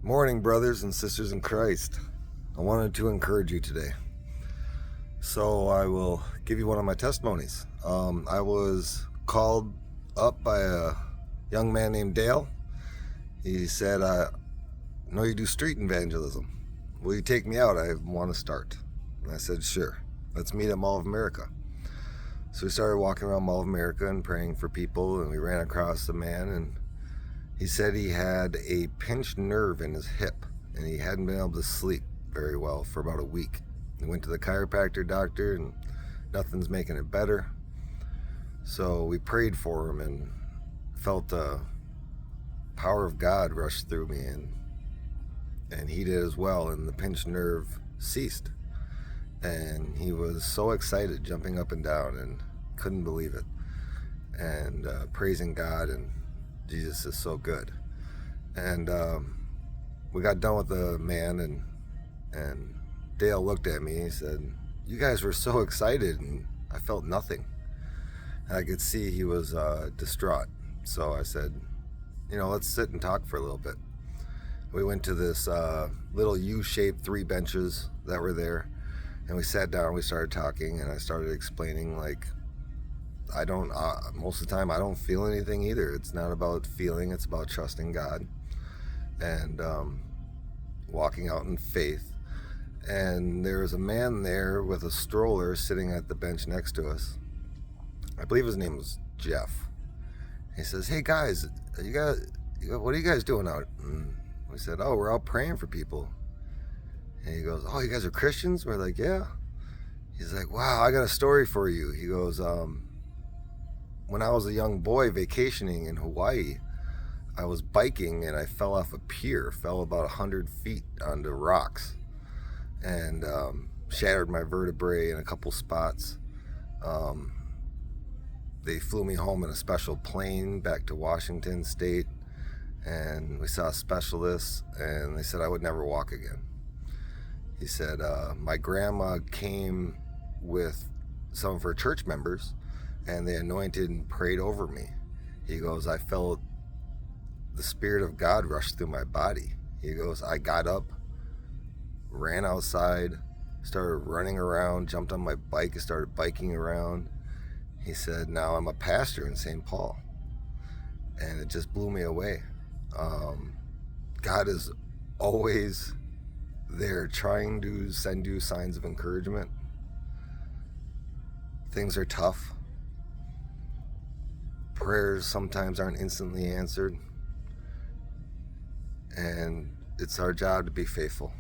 Morning, brothers and sisters in Christ. I wanted to encourage you today. So I will give you one of my testimonies. I was called up by a young man named Dale. He said, I know you do street evangelism. Will you take me out? I want to start. And I said, sure. Let's meet at Mall of America. So we started walking around Mall of America and praying for people, and we ran across a man, and he said he had a pinched nerve in his hip, and he hadn't been able to sleep very well for about a week. He went to the chiropractor doctor, and nothing's making it better. So we prayed for him and felt the power of God rush through me, and he did as well, and the pinched nerve ceased. And he was so excited, jumping up and down, and couldn't believe it, and praising God, and Jesus is so good. And we got done with the man, and Dale looked at me. He said, you guys were so excited, and I felt nothing. And I could see he was distraught. So I said, let's sit and talk for a little bit. We went to this little U-shaped 3 benches that were there, and we sat down, we started talking, and I started explaining, most of the time I don't feel anything either. It's not about feeling, it's about trusting God and walking out in faith. And there was a man there with a stroller sitting at the bench next to us. I believe his name was Jeff. He says, hey guys, what are you guys doing out? And we said, oh, we're out praying for people. And he goes, oh, you guys are Christians? We're like, yeah. He's like, wow, I got a story for you. He goes, when I was a young boy vacationing in Hawaii, I was biking and I fell off a pier, fell about 100 feet onto rocks, and shattered my vertebrae in a couple spots. They flew me home in a special plane back to Washington State, and we saw specialists, and they said I would never walk again. He said, my grandma came with some of her church members, and they anointed and prayed over me. He goes, I felt the Spirit of God rush through my body. He goes, I got up, ran outside, started running around, jumped on my bike, and started biking around. He said, now I'm a pastor in St. Paul. And it just blew me away. God is always there trying to send you signs of encouragement. Things are tough. Prayers sometimes aren't instantly answered, and it's our job to be faithful.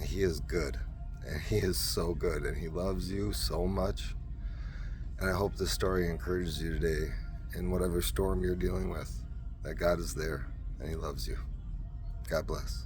He is good, and he is so good, and he loves you so much. And I hope this story encourages you today in whatever storm you're dealing with, that God is there and he loves you. God bless.